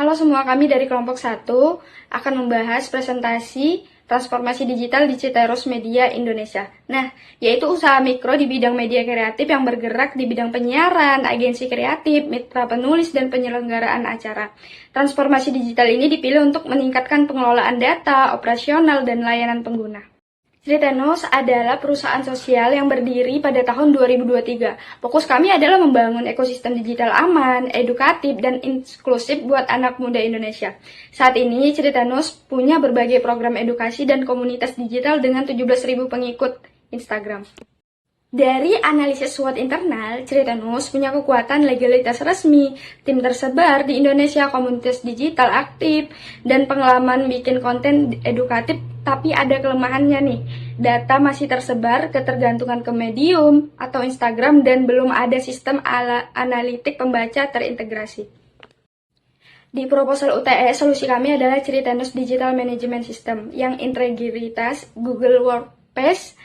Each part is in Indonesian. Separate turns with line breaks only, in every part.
Halo semua, kami dari kelompok 1 akan membahas presentasi transformasi digital di Citerus Media Indonesia. Nah, yaitu usaha mikro di bidang media kreatif yang bergerak di bidang penyiaran, agensi kreatif, mitra penulis, dan penyelenggaraan acara. Transformasi digital ini dipilih untuk meningkatkan pengelolaan data, operasional, dan layanan pengguna. Citerus adalah perusahaan sosial yang berdiri pada tahun 2023. Fokus kami adalah membangun ekosistem digital aman, edukatif, dan inklusif buat anak muda Indonesia. Saat ini, Citerus punya berbagai program edukasi dan komunitas digital dengan 17.000 pengikut Instagram. Dari analisis SWOT internal, Citerus punya kekuatan legalitas resmi, tim tersebar di Indonesia, komunitas digital aktif, dan pengalaman bikin konten edukatif. Tapi ada kelemahannya nih, data masih tersebar, ketergantungan ke Medium atau Instagram, dan belum ada sistem analitik pembaca terintegrasi. Di proposal UTS, solusi kami adalah Citerus Digital Management System yang integritas Google Workspace,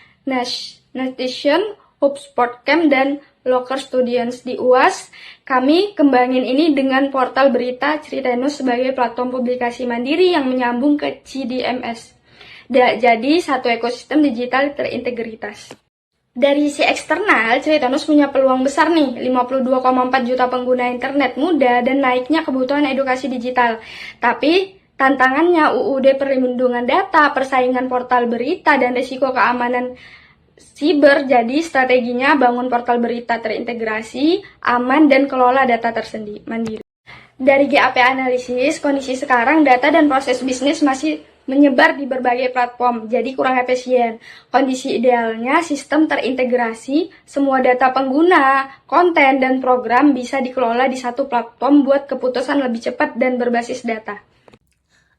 Notion, HubSpot Camp, dan Locker Studios di UAS. Kami kembangin ini dengan portal berita Citerus sebagai platform publikasi mandiri yang menyambung ke CDMS. Jadi satu ekosistem digital terintegritas. Dari sisi eksternal, Citerus punya peluang besar nih, 52,4 juta pengguna internet muda dan naiknya kebutuhan edukasi digital. Tapi tantangannya UUD perlindungan data, persaingan portal berita, dan risiko keamanan siber. Jadi strateginya bangun portal berita terintegrasi, aman, dan kelola data mandiri. Dari GAP analisis, kondisi sekarang data dan proses bisnis masih menyebar di berbagai platform, jadi kurang efisien. Kondisi idealnya sistem terintegrasi, semua data pengguna, konten, dan program bisa dikelola di satu platform buat keputusan lebih cepat dan berbasis data.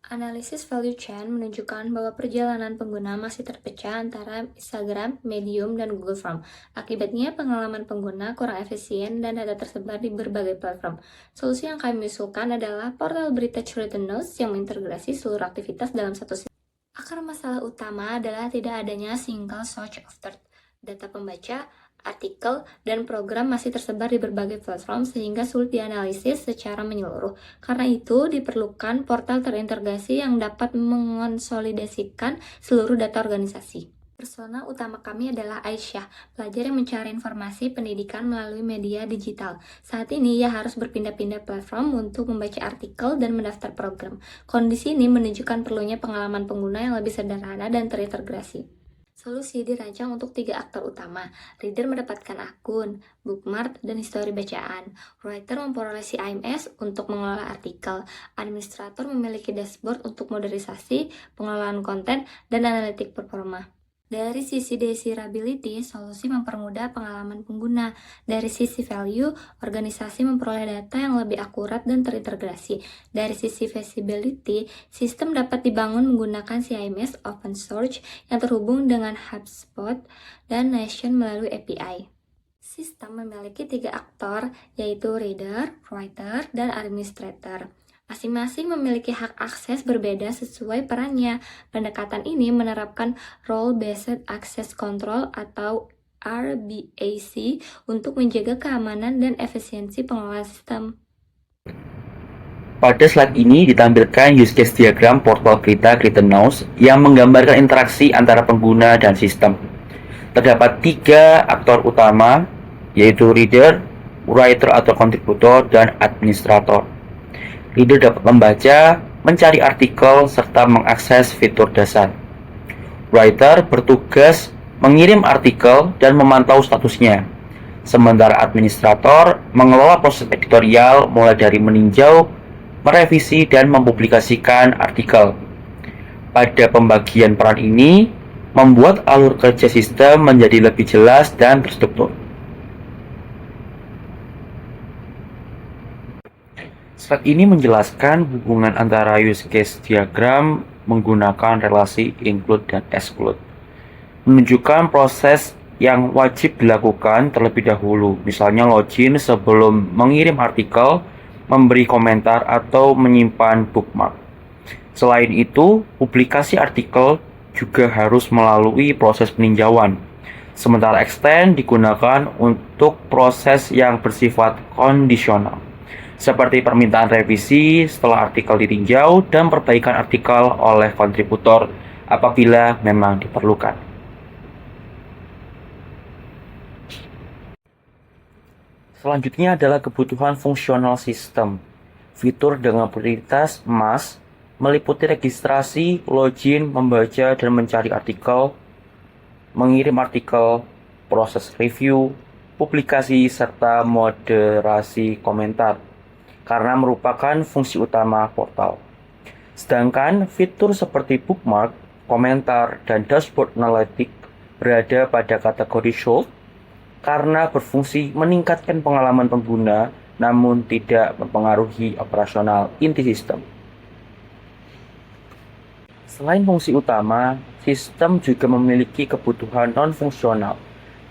Analisis value chain menunjukkan bahwa perjalanan pengguna masih terpecah antara Instagram, Medium, dan Google Form. Akibatnya, pengalaman pengguna kurang efisien dan data tersebar di berbagai platform. Solusi yang kami usulkan adalah portal berita Citerus yang mengintegrasi seluruh aktivitas dalam satu sistem. Akar masalah utama adalah tidak adanya single source of truth. Data pembaca, artikel, dan program masih tersebar di berbagai platform sehingga sulit dianalisis secara menyeluruh. Karena itu, diperlukan portal terintegrasi yang dapat mengonsolidasikan seluruh data organisasi. Persona utama kami adalah Aisyah, pelajar yang mencari informasi pendidikan melalui media digital. Saat ini, ia harus berpindah-pindah platform untuk membaca artikel dan mendaftar program. Kondisi ini menunjukkan perlunya pengalaman pengguna yang lebih sederhana dan terintegrasi. Solusi dirancang untuk 3 aktor utama. Reader mendapatkan akun, bookmark, dan histori bacaan. Writer memperoleh CIMS untuk mengelola artikel. Administrator memiliki dashboard untuk modernisasi, pengelolaan konten, dan analitik performa. Dari sisi desirability, solusi mempermudah pengalaman pengguna. Dari sisi value, organisasi memperoleh data yang lebih akurat dan terintegrasi. Dari sisi feasibility, sistem dapat dibangun menggunakan CIMS open source yang terhubung dengan HubSpot dan Notion melalui API. Sistem memiliki 3 aktor, yaitu reader, writer, dan administrator. Masing-masing memiliki hak akses berbeda sesuai perannya. Pendekatan ini menerapkan Role-Based Access Control atau RBAC untuk menjaga keamanan dan efisiensi pengelolaan sistem.
Pada slide ini ditampilkan use case diagram portal berita Citerus yang menggambarkan interaksi antara pengguna dan sistem. Terdapat 3 aktor utama, yaitu reader, writer atau kontributor, dan administrator. Reader dapat membaca, mencari artikel, serta mengakses fitur dasar. Writer bertugas mengirim artikel dan memantau statusnya. Sementara administrator mengelola proses editorial mulai dari meninjau, merevisi, dan mempublikasikan artikel. Pada pembagian peran ini, membuat alur kerja sistem menjadi lebih jelas dan terstruktur. Slide ini menjelaskan hubungan antara use case diagram menggunakan relasi include dan exclude. Menunjukkan proses yang wajib dilakukan terlebih dahulu, misalnya login sebelum mengirim artikel, memberi komentar, atau menyimpan bookmark. Selain itu, publikasi artikel juga harus melalui proses peninjauan. Sementara extend digunakan untuk proses yang bersifat kondisional. seperti permintaan revisi setelah artikel ditinjau dan perbaikan artikel oleh kontributor apabila memang diperlukan. Selanjutnya adalah kebutuhan fungsional sistem. Fitur dengan prioritas emas meliputi registrasi, login, membaca dan mencari artikel, mengirim artikel, proses review, publikasi, serta moderasi komentar, karena merupakan fungsi utama portal. Sedangkan fitur seperti bookmark, komentar, dan dashboard analitik berada pada kategori short karena berfungsi meningkatkan pengalaman pengguna namun tidak mempengaruhi operasional inti sistem. Selain fungsi utama, sistem juga memiliki kebutuhan non-fungsional.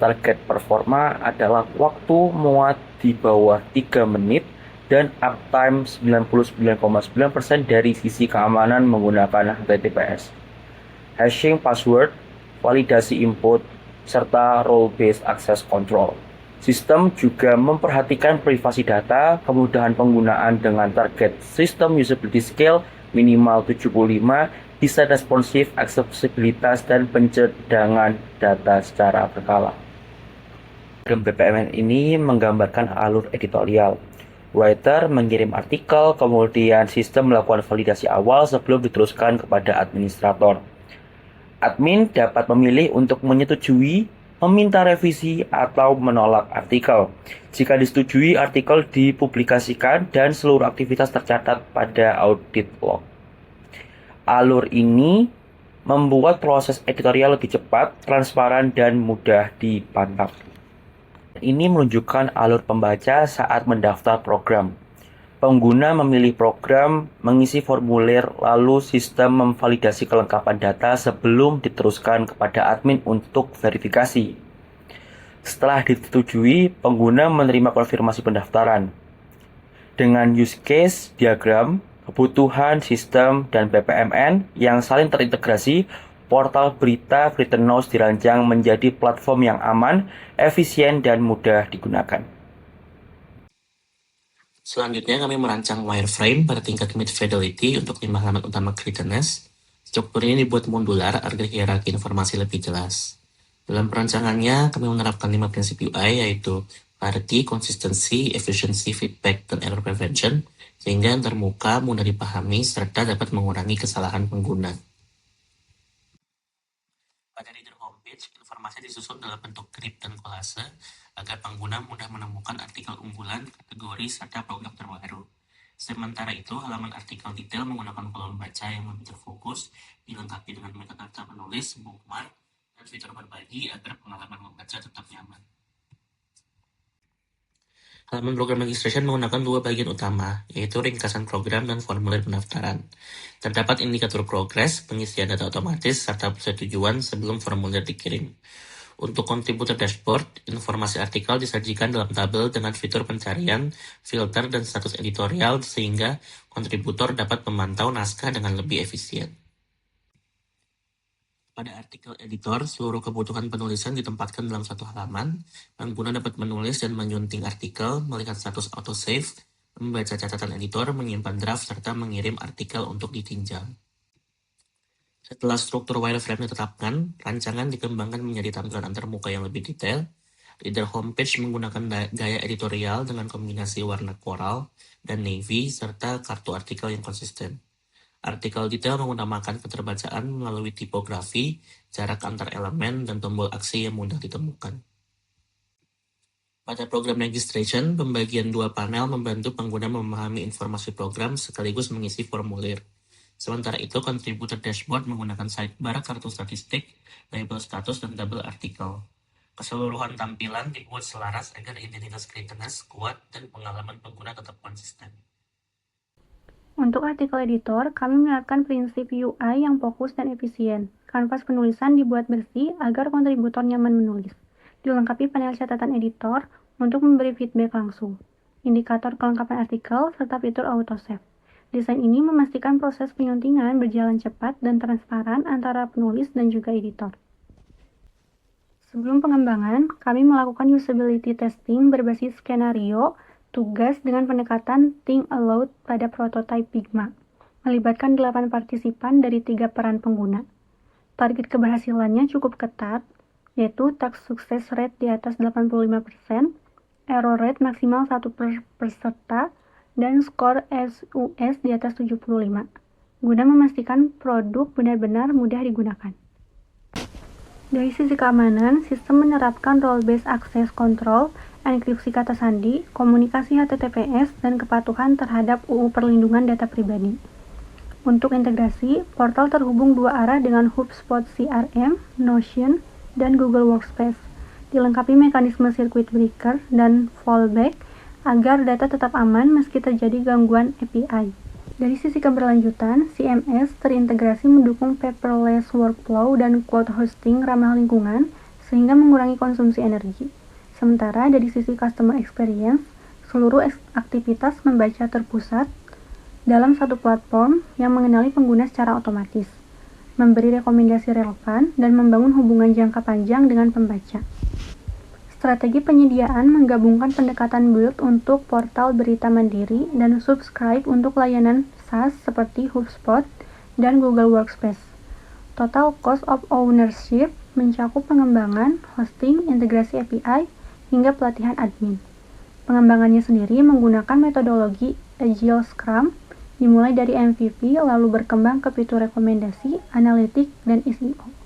Target performa adalah waktu muat di bawah 3 menit dan uptime 99,9% dari sisi keamanan menggunakan HTTPS, hashing password, validasi input, serta role-based access control. Sistem juga memperhatikan privasi data, kemudahan penggunaan dengan target sistem usability scale minimal 75, bisa responsif, aksesibilitas, dan pencadangan data secara berkala. Program BPMN ini menggambarkan alur editorial. Writer mengirim artikel, kemudian sistem melakukan validasi awal sebelum diteruskan kepada administrator. Admin dapat memilih untuk menyetujui, meminta revisi, atau menolak artikel. Jika disetujui, artikel dipublikasikan dan seluruh aktivitas tercatat pada audit log. Alur ini membuat proses editorial lebih cepat, transparan, dan mudah dipantau. Ini menunjukkan alur pembaca saat mendaftar program. Pengguna memilih program, mengisi formulir, lalu sistem memvalidasi kelengkapan data sebelum diteruskan kepada admin untuk verifikasi. Setelah disetujui, pengguna menerima konfirmasi pendaftaran. Dengan use case, diagram, kebutuhan sistem, dan BPMN yang saling terintegrasi, portal berita News dirancang menjadi platform yang aman, efisien, dan mudah digunakan.
Selanjutnya kami merancang wireframe pada tingkat mid fidelity untuk 5 halaman utama Kritenes. Struktur ini dibuat modular agar hierarki informasi lebih jelas. Dalam perancangannya, kami menerapkan 5 prinsip UI yaitu clarity, consistency, efficiency, feedback, dan error prevention, sehingga termuka, mudah dipahami, serta dapat mengurangi kesalahan pengguna. Pada reader homepage, informasi disusun dalam bentuk grip dan kolase agar pengguna mudah menemukan artikel unggulan, kategori, serta program terbaru. Sementara itu, halaman artikel detail menggunakan kolom baca yang lebih terfokus, dilengkapi dengan metadata penulis, bookmark, dan fitur berbagi agar pengalaman membaca tetap nyaman. Halaman program registration menggunakan 2 bagian utama, yaitu ringkasan program dan formulir pendaftaran. Terdapat indikator progres, pengisian data otomatis, serta persetujuan sebelum formulir dikirim. Untuk kontributor dashboard, informasi artikel disajikan dalam tabel dengan fitur pencarian, filter, dan status editorial sehingga kontributor dapat memantau naskah dengan lebih efisien. Pada artikel editor, seluruh kebutuhan penulisan ditempatkan dalam satu halaman. Pengguna dapat menulis dan menyunting artikel, melihat status autosave, membaca catatan editor, menyimpan draft, serta mengirim artikel untuk ditinjau. Setelah struktur wireframe ditetapkan, rancangan dikembangkan menjadi tampilan antarmuka yang lebih detail. Reader homepage menggunakan gaya editorial dengan kombinasi warna koral dan navy serta kartu artikel yang konsisten. Artikel detail menggunakan keterbacaan melalui tipografi, jarak antar elemen, dan tombol aksi yang mudah ditemukan. Pada program registration, pembagian 2 panel membantu pengguna memahami informasi program sekaligus mengisi formulir. Sementara itu, kontributor dashboard menggunakan sidebar, kartu statistik, label status, dan tabel artikel. Keseluruhan tampilan dibuat selaras agar identitas Kritenes kuat dan pengalaman pengguna tetap konsisten.
Untuk artikel editor, kami menerapkan prinsip UI yang fokus dan efisien. Kanvas penulisan dibuat bersih agar kontributor nyaman menulis. Dilengkapi panel catatan editor untuk memberi feedback langsung, indikator kelengkapan artikel, serta fitur autosave. Desain ini memastikan proses penyuntingan berjalan cepat dan transparan antara penulis dan juga editor. Sebelum pengembangan, kami melakukan usability testing berbasis skenario, tugas dengan pendekatan Think Aloud pada prototipe Pigma, melibatkan 8 partisipan dari 3 peran pengguna. Target keberhasilannya cukup ketat, yaitu task success rate di atas 85%, error rate maksimal 1 per peserta, dan skor SUS di atas 75, guna memastikan produk benar-benar mudah digunakan. Dari sisi keamanan, sistem menerapkan role-based access control, enkripsi kata sandi, komunikasi HTTPS, dan kepatuhan terhadap UU Perlindungan Data Pribadi. Untuk integrasi, portal terhubung 2 arah dengan HubSpot CRM, Notion, dan Google Workspace, dilengkapi mekanisme circuit breaker dan fallback agar data tetap aman meski terjadi gangguan API. Dari sisi keberlanjutan, CMS terintegrasi mendukung paperless workflow dan cloud hosting ramah lingkungan sehingga mengurangi konsumsi energi. Sementara dari sisi customer experience, seluruh aktivitas membaca terpusat dalam satu platform yang mengenali pengguna secara otomatis, memberi rekomendasi relevan, dan membangun hubungan jangka panjang dengan pembaca. Strategi penyediaan menggabungkan pendekatan build untuk portal berita mandiri dan subscribe untuk layanan SaaS seperti HubSpot dan Google Workspace. Total cost of ownership mencakup pengembangan, hosting, integrasi API, hingga pelatihan admin. Pengembangannya sendiri menggunakan metodologi Agile Scrum, dimulai dari MVP lalu berkembang ke fitur rekomendasi, analitik, dan SEO.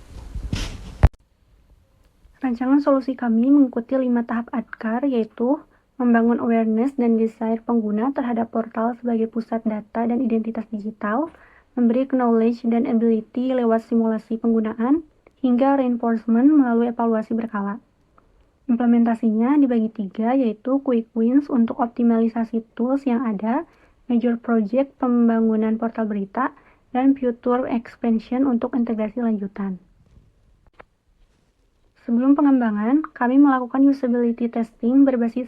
Rancangan solusi kami mengikuti 5 tahap ADKAR, yaitu membangun awareness dan desire pengguna terhadap portal sebagai pusat data dan identitas digital, memberi knowledge dan ability lewat simulasi penggunaan, hingga reinforcement melalui evaluasi berkala. Implementasinya dibagi 3, yaitu quick wins untuk optimalisasi tools yang ada, major project pembangunan portal berita, dan future expansion untuk integrasi lanjutan. Sebelum pengembangan, kami melakukan usability testing berbasis